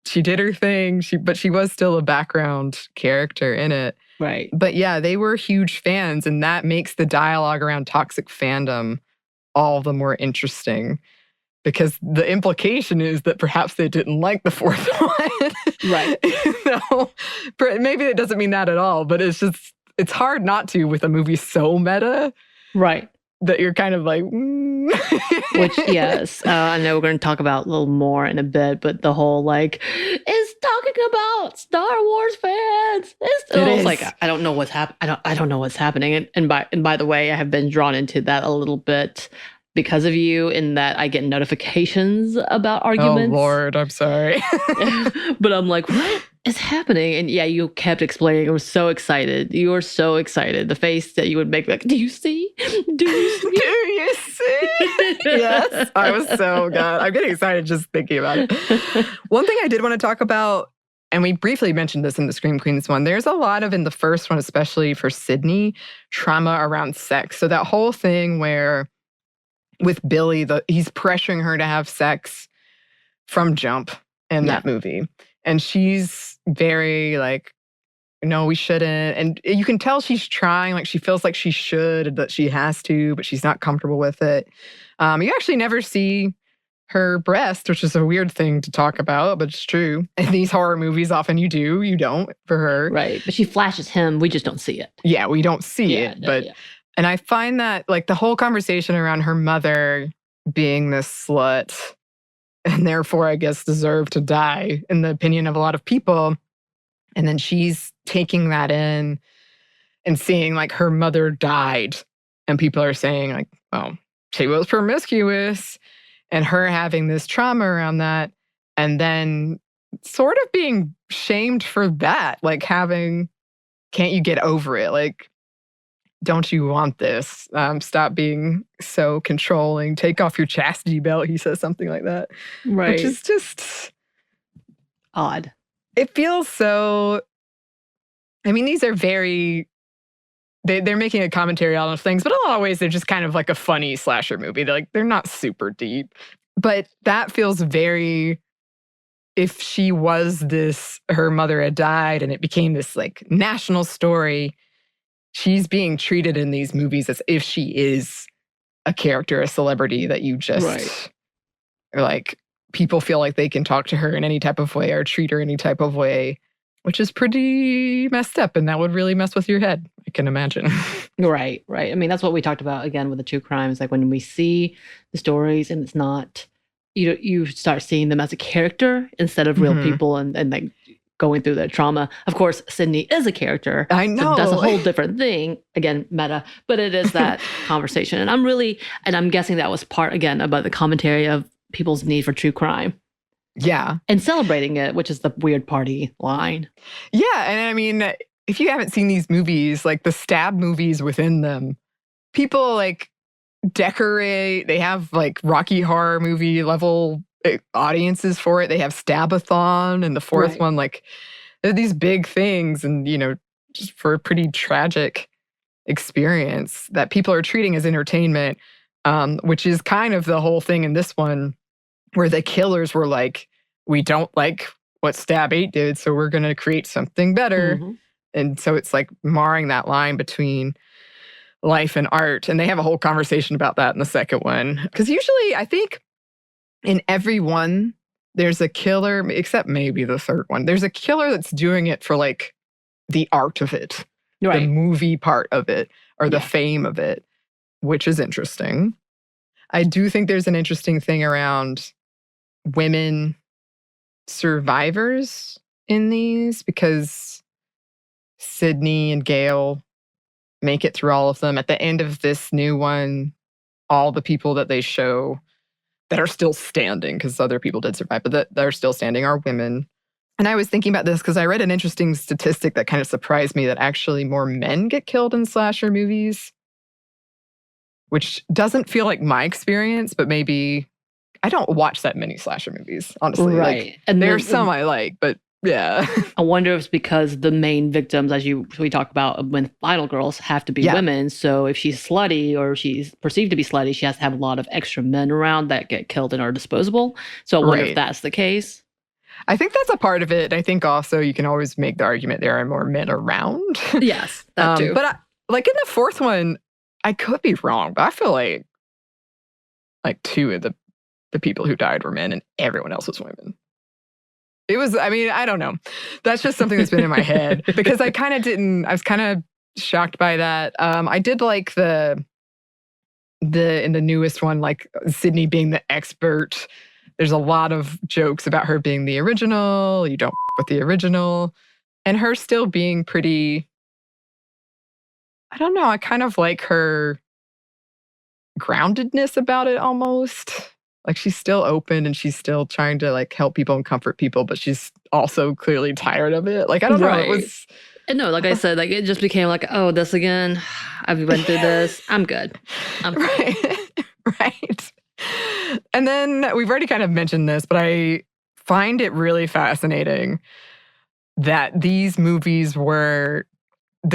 she did her thing, but she was still a background character in it. Right. But yeah, they were huge fans, and that makes the dialogue around toxic fandom all the more interesting. Because the implication is that perhaps they didn't like the fourth one. Right. No, maybe it doesn't mean that at all, but it's hard not to with a movie so meta. Right. That you're kind of like, Which, yes, I know we're going to talk about a little more in a bit, but the whole like, it's talking about Star Wars fans. It's like, I don't know what's happening. I don't know what's happening. And by the way, I have been drawn into that a little bit because of you, in that I get notifications about arguments. Oh, Lord, I'm sorry. But I'm like, what is happening? And yeah, you kept explaining. I was so excited. You were so excited. The face that you would make, like, do you see? Do you see? Do you see? Yes, I was so good. I'm getting excited just thinking about it. One thing I did want to talk about, and we briefly mentioned this in the Scream Queens one, there's a lot of, in the first one, especially for Sydney, trauma around sex. So that whole thing where with Billy, he's pressuring her to have sex from jump in that movie. And she's very like, no, we shouldn't. And you can tell she's trying, like she feels like she should, that she has to, but she's not comfortable with it. You actually never see her breast, which is a weird thing to talk about, but it's true. In these horror movies, often you do, you don't for her. Right. But she flashes him. We just don't see it. Yeah, we don't see it. But and I find that like the whole conversation around her mother being this slut and therefore I guess deserved to die in the opinion of a lot of people. And then she's taking that in and seeing like her mother died. And people are saying like, oh, she was promiscuous. And her having this trauma around that. And then sort of being shamed for that. Like can't you get over it? Like, don't you want this? Stop being so controlling. Take off your chastity belt. He says something like that. Right. Which is just odd. It feels so... I mean, these are very... They're making a commentary on those things, but in a lot of ways, they're just kind of like a funny slasher movie. They're not super deep. But that feels very... If she was this... Her mother had died, and it became this like national story... She's being treated in these movies as if she is a character, a celebrity that you just are like, people feel like they can talk to her in any type of way or treat her any type of way, which is pretty messed up. And that would really mess with your head, I can imagine. Right. I mean, that's what we talked about again with the true crimes. Like when we see the stories and it's not, you start seeing them as a character instead of real people and like, going through that trauma. Of course, Sydney is a character. I know. So that's a whole different thing. Again, meta. But it is that conversation. And I'm guessing that was part, again, about the commentary of people's need for true crime. Yeah. And celebrating it, which is the weird party line. Yeah. And I mean, if you haven't seen these movies, like the stab movies within them, people like decorate. They have like Rocky Horror movie level audiences for it. They have Stabathon and the fourth one, like they're these big things. And, just for a pretty tragic experience that people are treating as entertainment, which is kind of the whole thing in this one, where the killers were like, we don't like what Stab 8 did, so we're going to create something better. Mm-hmm. And so it's like marring that line between life and art. And they have a whole conversation about that in the second one. Because usually, I think in every one, there's a killer, except maybe the third one. There's a killer that's doing it for like the art of it, Right. the movie part of it, or the fame of it, which is interesting. I do think there's an interesting thing around women survivors in these, because Sydney and Gail make it through all of them. At the end of this new one, all the people that they show that are still standing, because other people did survive, but that are still standing, are women. And I was thinking about this because I read an interesting statistic that kind of surprised me, that actually more men get killed in slasher movies, which doesn't feel like my experience, but maybe I don't watch that many slasher movies, honestly. Right. Like, And there's some I like, but yeah. I wonder if it's because the main victims, as we talk about when Final Girls, have to be women. So if she's slutty or she's perceived to be slutty, she has to have a lot of extra men around that get killed and are disposable. So I wonder if that's the case. I think that's a part of it. I think also you can always make the argument there are more men around. Yes, that too. But like in the fourth one, I could be wrong, but I feel like two of the people who died were men and everyone else was women. It was, I mean, I don't know. That's just something that's been in my head, because I was kind of shocked by that. I did like in the newest one, like Sydney being the expert. There's a lot of jokes about her being the original. You don't with the original. And her still being pretty, I don't know, I kind of like her groundedness about it almost. Like, she's still open and she's still trying to like help people and comfort people, but she's also clearly tired of it. Like, I don't know. It was... No, like I said, like it just became like, oh, this again. I've went through this. I'm good. Right. And then we've already kind of mentioned this, but I find it really fascinating that the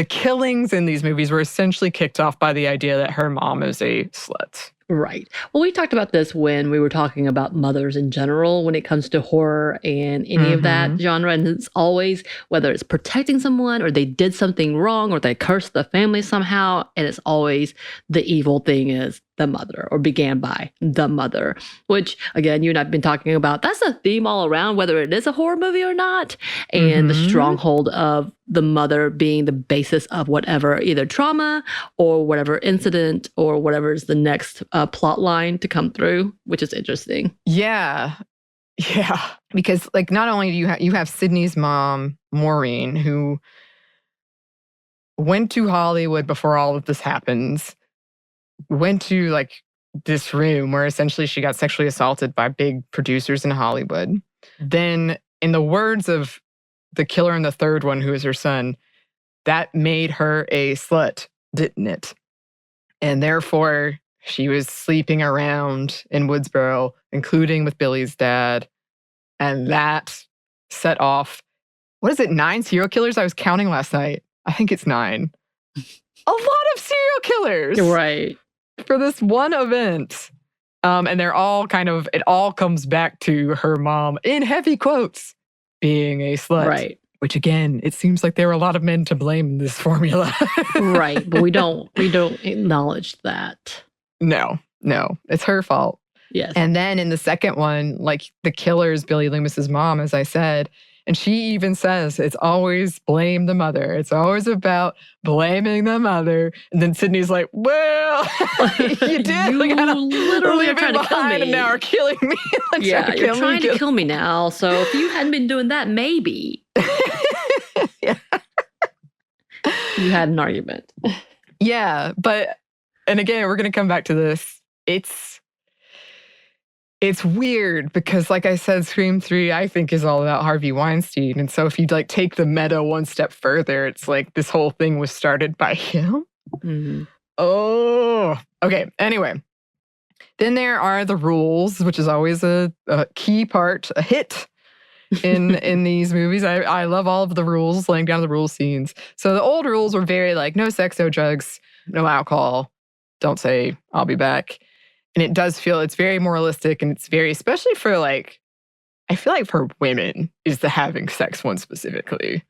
killings in these movies were essentially kicked off by the idea that her mom is a slut. Right. Well, we talked about this when we were talking about mothers in general when it comes to horror and any of that genre. And it's always, whether it's protecting someone or they did something wrong or they cursed the family somehow, and it's always the evil thing is the mother, or began by the mother, which, again, you and I have been talking about. That's a theme all around, whether it is a horror movie or not, and the stronghold of the mother being the basis of whatever, either trauma or whatever incident or whatever is the next plot line to come through, which is interesting. Yeah. Because like, not only do you have Sydney's mom, Maureen, who went to Hollywood before all of this happens, went to like this room where essentially she got sexually assaulted by big producers in Hollywood. Then, in the words of the killer in the third one, who is her son, that made her a slut, didn't it? And therefore, she was sleeping around in Woodsboro, including with Billy's dad. And that set off, 9 serial killers? I was counting last night. I think it's 9. A lot of serial killers. Right. For this one event. And they're all it all comes back to her mom, in heavy quotes, being a slut. Right. Which, again, it seems like there are a lot of men to blame in this formula. Right. But we don't acknowledge that. No, it's her fault. Yes. And then in the second one, like, the killer is Billy Loomis's mom, as I said. And she even says, it's always blame the mother. It's always about blaming the mother. And then Sydney's like, well, you did. You literally are trying to kill me. And now are killing me. Yeah, you're trying to kill me now. So if you hadn't been doing that, maybe. Yeah. You had an argument. Yeah, and again, we're going to come back to this. It's weird because, like I said, Scream 3, I think, is all about Harvey Weinstein. And so if you like take the meta one step further, it's like this whole thing was started by him. Mm-hmm. Oh, okay. Anyway, then there are the rules, which is always a key part, a hit in these movies. I love all of the rules, laying down the rule scenes. So the old rules were very like no sex, no drugs, no alcohol. Don't say I'll be back. And it does feel it's very moralistic, and it's very, especially for like, I feel like for women is the having sex one specifically.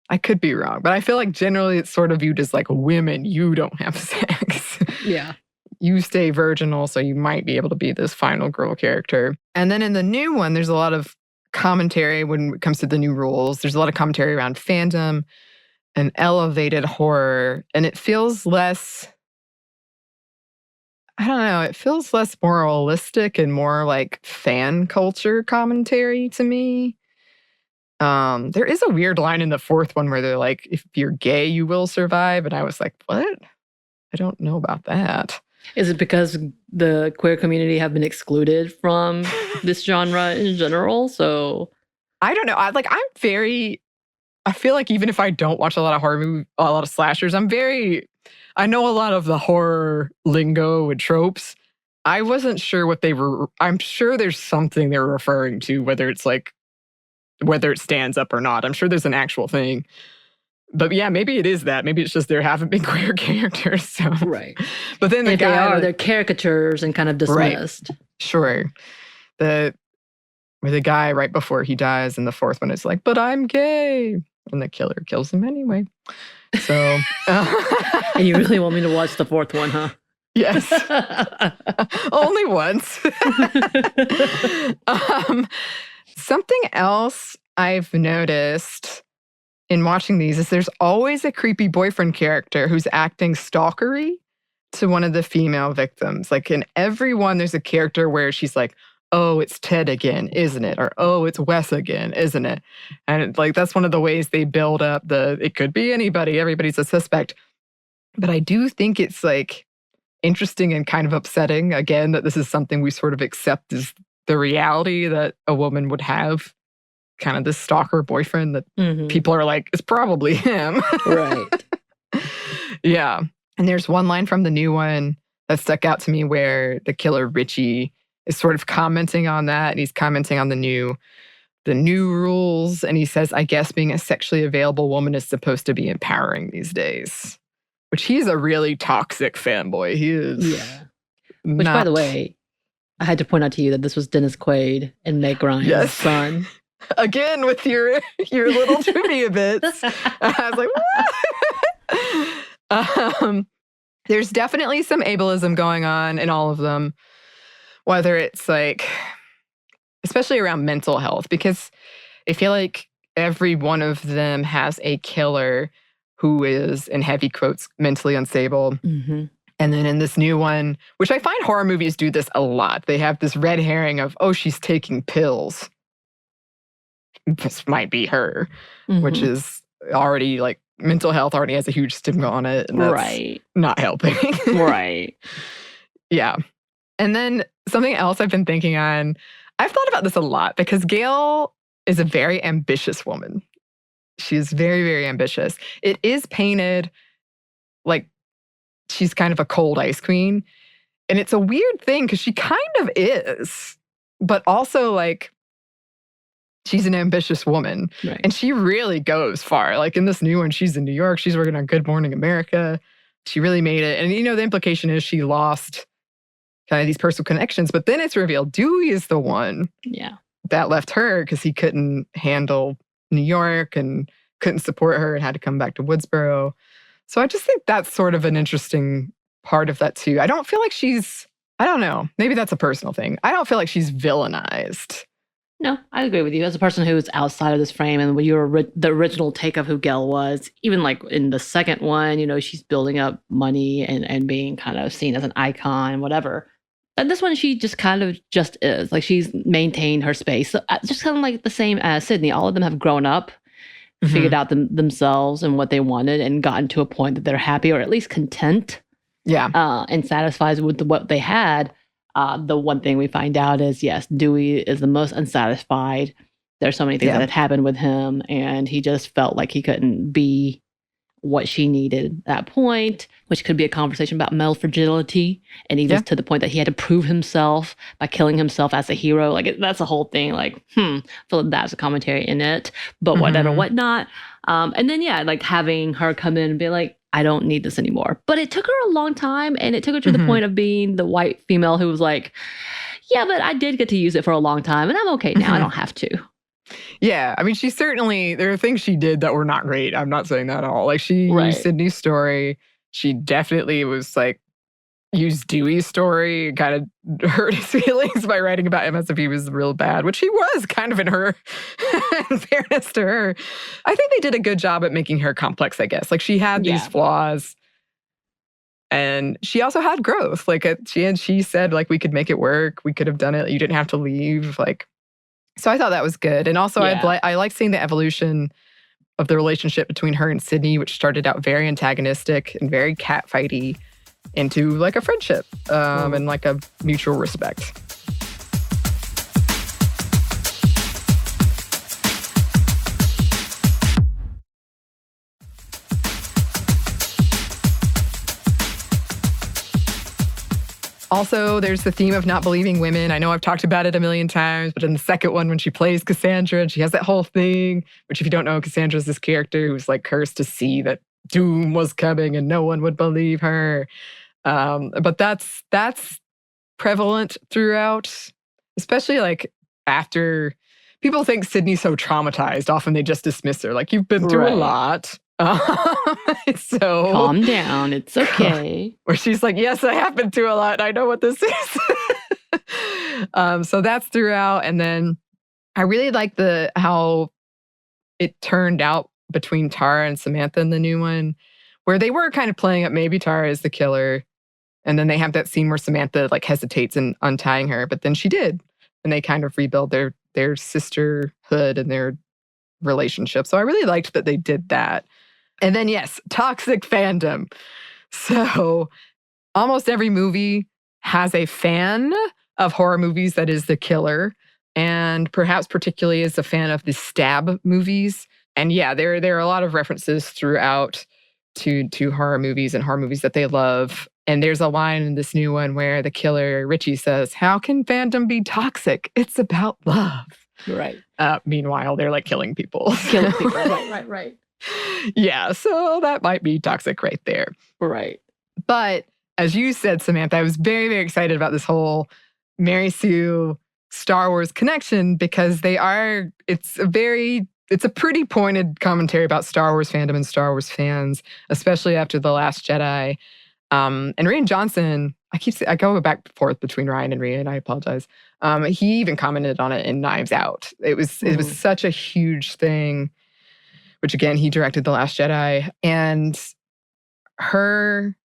I could be wrong, but I feel like generally it's sort of viewed as like women, you don't have sex. Yeah. You stay virginal, so you might be able to be this final girl character. And then in the new one, there's a lot of commentary when it comes to the new rules. There's a lot of commentary around fandom and elevated horror. And it feels less, I don't know, it feels less moralistic and more like fan culture commentary to me. There is a weird line in the fourth one where they're like, if you're gay, you will survive. And I was like, what? I don't know about that. Is it because the queer community have been excluded from this genre in general? So I don't know. I feel like even if I don't watch a lot of horror movies, a lot of slashers, I know a lot of the horror lingo and tropes. I wasn't sure what they were. I'm sure there's something they're referring to, whether it stands up or not. I'm sure there's an actual thing. But yeah, maybe it is that. Maybe it's just there haven't been queer characters. So. Right. But then they're caricatures and kind of dismissed. Right. Sure. Where the guy right before he dies in the fourth one is like, but I'm gay. And the killer kills him anyway. So. And you really want me to watch the fourth one, huh? Yes. Only once. Something else I've noticed in watching these is there's always a creepy boyfriend character who's acting stalkery to one of the female victims. Like in every one, there's a character where she's like, oh, it's Ted again, isn't it? Or, oh, it's Wes again, isn't it? And like that's one of the ways they build up it could be anybody, everybody's a suspect. But I do think it's like interesting and kind of upsetting, again, that this is something we sort of accept as the reality that a woman would have. Kind of this stalker boyfriend that people are like, it's probably him. Right. Yeah. And there's one line from the new one that stuck out to me where the killer Richie is sort of commenting on that. And he's commenting on the new rules. And he says, I guess being a sexually available woman is supposed to be empowering these days. Which he's a really toxic fanboy. He is. Yeah. Which, by the way, I had to point out to you that this was Dennis Quaid and Meg Ryan's son. Again, with your little trivia bits. I was like, what? There's definitely some ableism going on in all of them. Whether it's like, especially around mental health, because I feel like every one of them has a killer who is, in heavy quotes, mentally unstable. Mm-hmm. And then in this new one, which I find horror movies do this a lot, they have this red herring of, oh, she's taking pills. This might be her, which is already like mental health already has a huge stigma on it. And that's not helping. Right. Yeah. And then something else I've been thinking on, I've thought about this a lot because Gail is a very ambitious woman. She is very, very ambitious. It is painted like she's kind of a cold ice queen. And it's a weird thing because she kind of is, but also like, she's an ambitious woman. Right. And she really goes far. Like in this new one, she's in New York. She's working on Good Morning America. She really made it. And, the implication is she lost kind of these personal connections. But then it's revealed Dewey is the one that left her because he couldn't handle New York and couldn't support her and had to come back to Woodsboro. So I just think that's sort of an interesting part of that too. I don't feel like I don't know. Maybe that's a personal thing. I don't feel like she's villainized. No, I agree with you. As a person who's outside of this frame and the original take of who Gail was, even like in the second one, she's building up money and being kind of seen as an icon, whatever. And this one, she just kind of just is. Like she's maintained her space. So, just kind of like the same as Sydney. All of them have grown up, figured out themselves and what they wanted and gotten to a point that they're happy or at least content. Yeah. And satisfied with what they had. The one thing we find out is, yes, Dewey is the most unsatisfied. There's so many things that had happened with him, and he just felt like he couldn't be what she needed at that point, which could be a conversation about male fragility, and even to the point that he had to prove himself by killing himself as a hero. Like, that's a whole thing. Like, I feel like that's a commentary in it, but whatever, whatnot. And then, like having her come in and be like, I don't need this anymore. But it took her a long time, and it took her to the point of being the white female who was like, yeah, but I did get to use it for a long time, and I'm okay now. I don't have to. Yeah, I mean, she certainly, there are things she did that were not great. I'm not saying that at all. Like, she used Sydney's story. She definitely was like, used Dewey's story, kind of hurt his feelings by writing about him as if he was real bad, which he was kind of in her, in fairness to her. I think they did a good job at making her complex, I guess. Like, she had these flaws. And she also had growth. Like, she said, like, we could make it work. We could have done it. You didn't have to leave. Like, so I thought that was good. And also, I like seeing the evolution of the relationship between her and Sydney, which started out very antagonistic and very catfighty, into like a friendship and like a mutual respect. Also, there's the theme of not believing women. I know I've talked about it a million times, but in the second one, when she plays Cassandra, and she has that whole thing, which if you don't know, Cassandra's this character who's like cursed to see that doom was coming and no one would believe her. But that's prevalent throughout, especially like after people think Sydney's so traumatized. Often they just dismiss her, like, you've been through a lot. So calm down, it's okay. Where she's like, yes, I have been through a lot. I know what this is. So that's throughout. And then I really like how it turned out between Tara and Samantha in the new one, where they were kind of playing up maybe Tara is the killer. And then they have that scene where Samantha like hesitates in untying her, but then she did. And they kind of rebuild their sisterhood and their relationship. So I really liked that they did that. And then, yes, toxic fandom. So almost every movie has a fan of horror movies that is the killer, and perhaps particularly is a fan of the stab movies. And yeah, there are a lot of references throughout to horror movies and horror movies that they love. And there's a line in this new one where the killer, Richie, says, how can fandom be toxic? It's about love. Right. Meanwhile, they're like killing people. Killing people. Right. Yeah, so that might be toxic right there. Right. But as you said, Samantha, I was very, very excited about this whole Mary Sue Star Wars connection because it's a pretty pointed commentary about Star Wars fandom and Star Wars fans, especially after The Last Jedi. And Rian Johnson, I go back and forth between Ryan and Rian, I apologize. He even commented on it in Knives Out. It was such a huge thing, which again, he directed The Last Jedi. And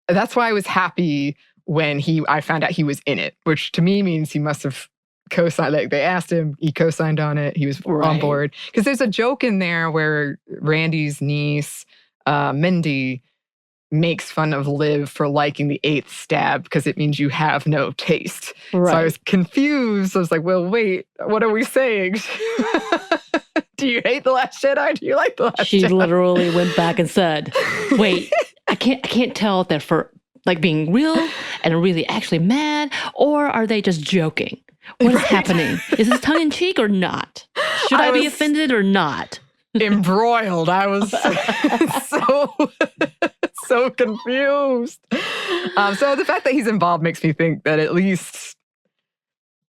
that's why I was happy when I found out he was in it, which to me means he must have co-signed. Like, they asked him, he co-signed on it, he was on board. Because there's a joke in there where Randy's niece, Mindy, makes fun of Liv for liking the 8th stab because it means you have no taste. Right. So I was confused. I was like, well, wait, what are we saying? Do you hate The Last Jedi? Do you like The Last Jedi? She literally went back and said, wait, I can't tell if they're for like being real and really actually mad, or are they just joking? What is happening? Is this tongue in cheek or not? Should I be offended or not? Embroiled. I was so confused. So the fact that he's involved makes me think that at least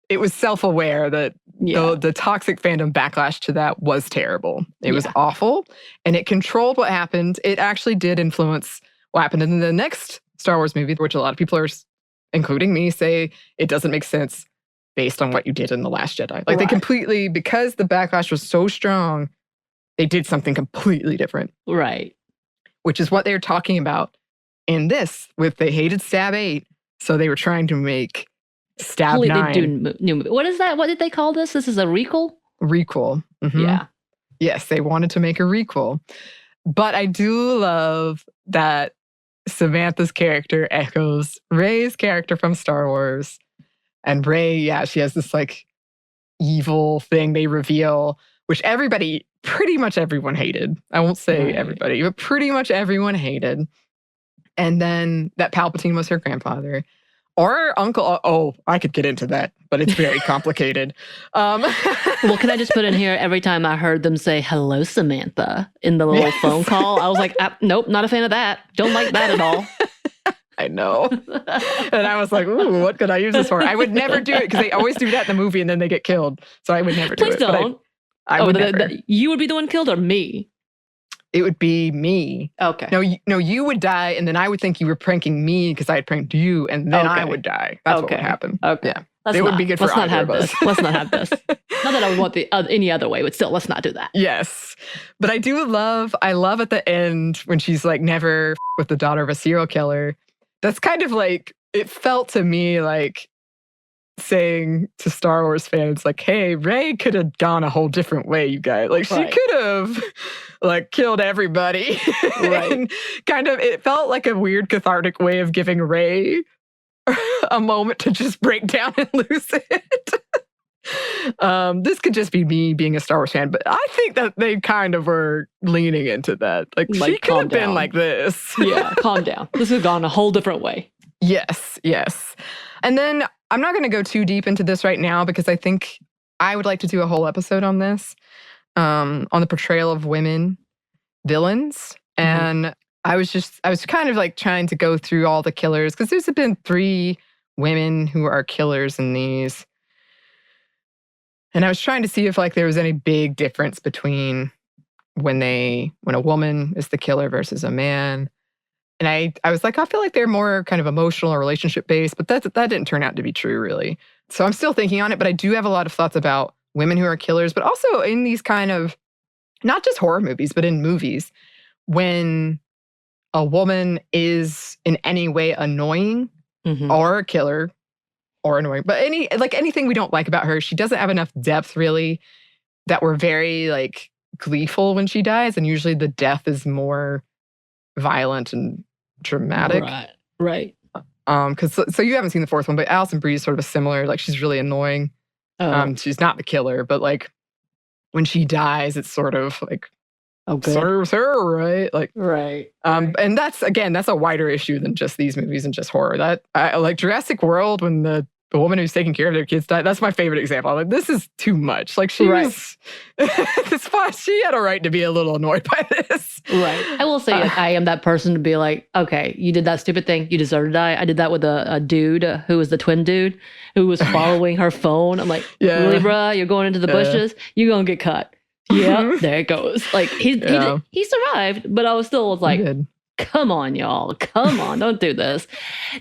it was self-aware that the toxic fandom backlash to that was terrible. It was awful, and it controlled what happened. It actually did influence what happened in the next Star Wars movie, which a lot of people are, including me, say it doesn't make sense based on what you did in The Last Jedi. Like, they completely, because the backlash was so strong, they did something completely different. Right. Which is what they're talking about in this, with they hated Stab 8, so they were trying to make Stab 9. New movie. What is that? What did they call this? This is a requel? Requel. Mm-hmm. Yeah. Yes, they wanted to make a requel. But I do love that Samantha's character echoes Rey's character from Star Wars. And Rey, she has this like evil thing they reveal which pretty much everyone hated. I won't say everybody, but pretty much everyone hated. And then that Palpatine was her grandfather. Or uncle. Oh, I could get into that, but it's very complicated. Well, can I just put in here, every time I heard them say, "Hello, Samantha," in the little phone call, I was like, nope, not a fan of that. Don't like that at all. I know. And I was like, ooh, what could I use this for? I would never do it because they always do that in the movie and then they get killed. So I would never do it. Please don't. I would never. You would be the one killed or me? It would be me. Okay. No, you would die, and then I would think you were pranking me because I had pranked you, and then I would die. That's what would happen. Okay. Yeah. It would be good for either of us. Let's not have this. Not that I would want any other way, but still, let's not do that. Yes. But I love at the end when she's like, never with the daughter of a serial killer. That's kind of like, it felt to me like saying to Star Wars fans, like, hey, Rey could have gone a whole different way, you guys. Like, she could have like killed everybody. And kind of, it felt like a weird cathartic way of giving Rey a moment to just break down and lose it. This could just be me being a Star Wars fan, but I think that they kind of were leaning into that. Like she could have been like this. Yeah, calm down. This has gone a whole different way. Yes. And then I'm not going to go too deep into this right now because I think I would like to do a whole episode on this, on the portrayal of women villains. And I was kind of like trying to go through all the killers because there's been 3 women who are killers in these. And I was trying to see if like there was any big difference between when a woman is the killer versus a man. And I was like, I feel like they're more kind of emotional or relationship based, but that didn't turn out to be true, really. So I'm still thinking on it, but I do have a lot of thoughts about women who are killers, but also in these kind of, not just horror movies, but in movies, when a woman is in any way annoying or a killer or annoying, but anything we don't like about her, she doesn't have enough depth, really, that we're very like gleeful when she dies. And usually the death is more violent and dramatic. Right. So you haven't seen the 4th one, but Alison Brie is sort of a similar, like she's really annoying. She's not the killer, but like when she dies, it's sort of like serves her, right? Like and that's a wider issue than just these movies and just horror. That I like Jurassic World when the woman who's taking care of their kids died. That's my favorite example. I'm like, this is too much. Like she was she had a right to be a little annoyed by this. Right. I will say I am that person to be like, okay, you did that stupid thing. You deserve to die. I did that with a dude who was the twin dude who was following her phone. I'm like, really, bruh? You're going into the bushes? You're going to get cut. Yeah, there it goes. Like he survived, but I was like, come on, y'all. Come on. Don't do this.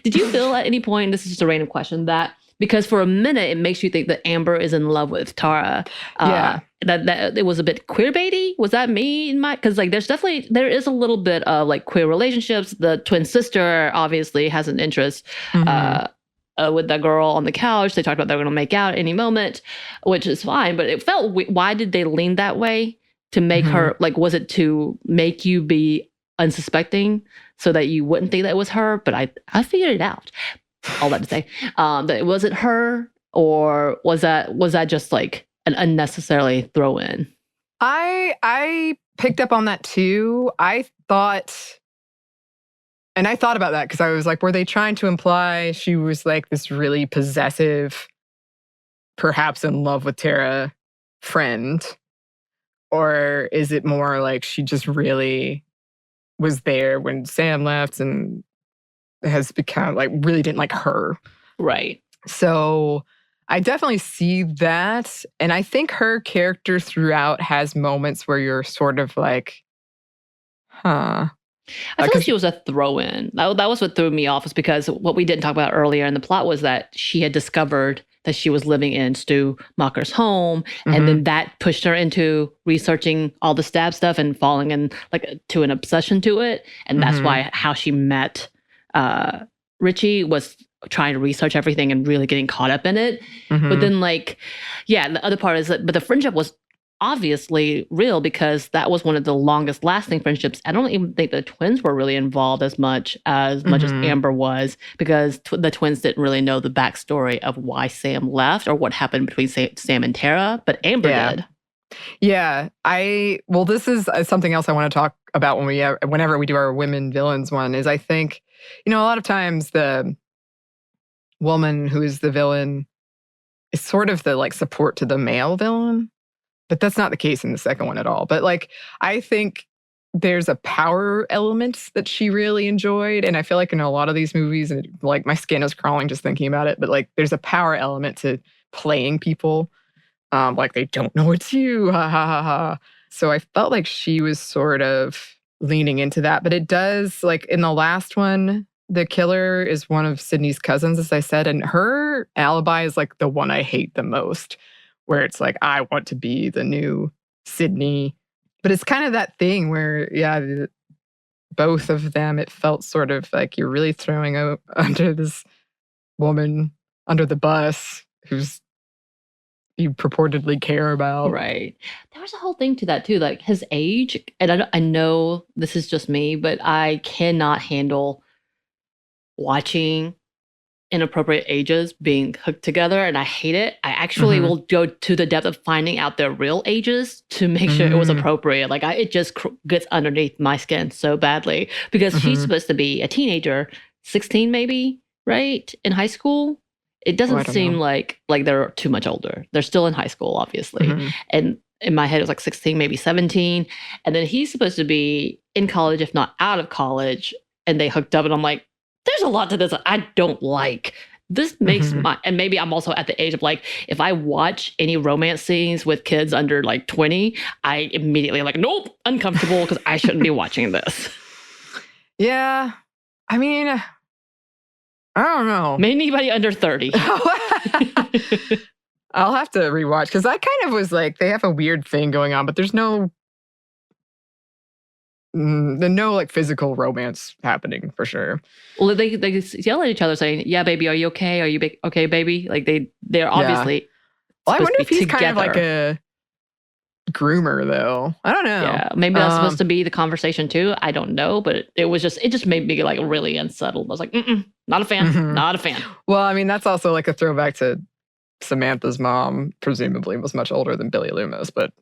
Did you feel at any point, this is just a random question, that because for a minute it makes you think that Amber is in love with Tara. That it was a bit queerbaity. Was that me in my? Because like there is a little bit of like queer relationships. The twin sister obviously has an interest with that girl on the couch. They talked about they were going to make out at any moment, which is fine. But it felt why did they lean that way to make her like? Was it to make you be unsuspecting so that you wouldn't think that it was her? But I figured it out. All that to say, that was it her, or was that just like an unnecessarily throw in? I picked up on that too. I thought about that because I was like, were they trying to imply she was like this really possessive, perhaps in love with Tara friend, or is it more like she just really was there when Sam left and has become like really didn't like her. Right. So I definitely see that. And I think her character throughout has moments where you're sort of like, I feel like she was a throw-in. That was what threw me off, is because what we didn't talk about earlier in the plot was that she had discovered that she was living in Stu Macher's home. And then that pushed her into researching all the stab stuff and falling in like to an obsession to it. And that's why how she met Richie was trying to research everything and really getting caught up in it. But then like, the other part is that, but the friendship was obviously real because that was one of the longest lasting friendships. I don't even think the twins were really involved as much as Amber was, because the twins didn't really know the backstory of why Sam left or what happened between Sam and Tara, but Amber did. Yeah. This is something else I want to talk about whenever we do our women villains one, is I think, a lot of times the woman who is the villain is sort of the like support to the male villain, but that's not the case in the second one at all. But like, I think there's a power element that she really enjoyed. And I feel like in a lot of these movies, and like my skin is crawling just thinking about it, but like there's a power element to playing people. Like they don't know it's you. Ha ha ha ha. So I felt like she was sort of leaning into that. But it does, like in the last one, the killer is one of Sydney's cousins, as I said, and her alibi is like the one I hate the most, where it's like, I want to be the new Sydney. But it's kind of that thing where, yeah, both of them, it felt sort of like you're really throwing under this woman under the bus who's you purportedly care about. Right. There was a whole thing to that too, like his age. And I know this is just me, but I cannot handle watching inappropriate ages being hooked together, and I hate it. I actually will go to the depth of finding out their real ages to make sure it was appropriate. Like it just gets underneath my skin so badly, because she's supposed to be a teenager, 16 maybe, right? In high school. It doesn't seem like they're too much older. They're still in high school, obviously. And in my head, it was like 16, maybe 17. And then he's supposed to be in college, if not out of college. And they hooked up. And I'm like, there's a lot to this I don't like. This makes and maybe I'm also at the age of like, if I watch any romance scenes with kids under like 20, I immediately am like, nope, uncomfortable, because I shouldn't be watching this. Yeah. I mean, I don't know. Maybe anybody under 30. I'll have to rewatch, because I kind of was like, they have a weird thing going on, but there's no like physical romance happening for sure. Well, they yell at each other saying, "Yeah, baby, are you okay? Are you okay, baby?" Like they're obviously. Well, I wonder if he's kind of like a groomer, though. I don't know. Yeah, maybe that's supposed to be the conversation too. I don't know, but it just made me like really unsettled. I was like, not a fan, not a fan. Well, I mean, that's also like a throwback to Samantha's mom, presumably was much older than Billy Loomis, but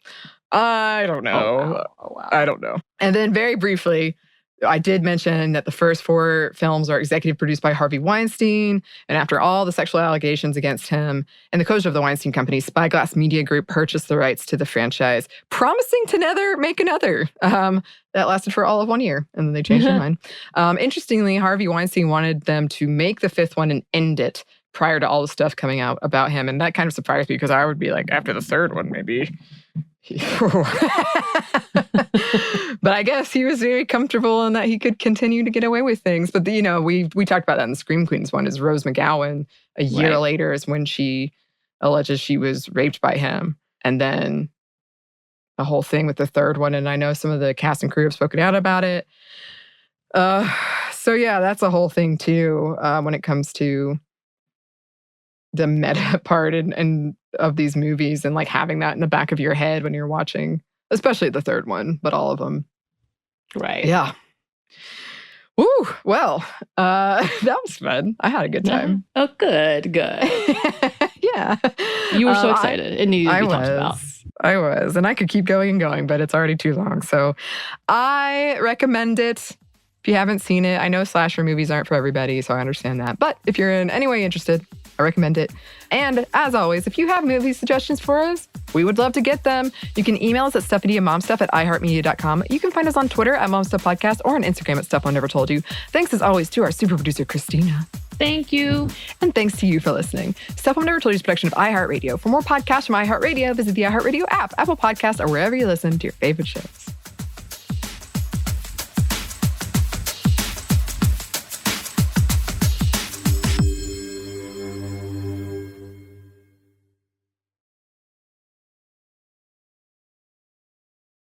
I don't know. Oh, wow. I don't know. And then very briefly, I did mention that the first 4 films are executive produced by Harvey Weinstein. And after all the sexual allegations against him and the closure of the Weinstein Company, Spyglass Media Group purchased the rights to the franchise, promising to never make another. That lasted for all of 1 year, and then they changed their mind. Interestingly, Harvey Weinstein wanted them to make the 5th one and end it prior to all the stuff coming out about him. And that kind of surprised me, because I would be like, after the 3rd one, maybe. But I guess he was very comfortable in that he could continue to get away with things. But we talked about that in the Scream Queens one. Is Rose McGowan a year later is when she alleges she was raped by him, and then the whole thing with the 3rd one. And I know some of the cast and crew have spoken out about it. So yeah, that's a whole thing too, when it comes to the meta part and of these movies, and like having that in the back of your head when you're watching, especially the 3rd one, but all of them. Right. Yeah. Woo. Well, that was fun. I had a good time. Oh, good. Yeah. You were so excited. It needed to be talked about. I was. And I could keep going and going, but it's already too long. So I recommend it. If you haven't seen it, I know slasher movies aren't for everybody, so I understand that. But if you're in any way interested, I recommend it. And as always, if you have movie suggestions for us, we would love to get them. You can email us at stephaniemomstuff@iheartmedia.com. You can find us on Twitter at momstuffpodcast or on Instagram at Stuff I Never Told You. Thanks as always to our super producer, Christina. Thank you. And thanks to you for listening. Stuff I Never Told You is a production of iHeartRadio. For more podcasts from iHeartRadio, visit the iHeartRadio app, Apple Podcasts, or wherever you listen to your favorite shows.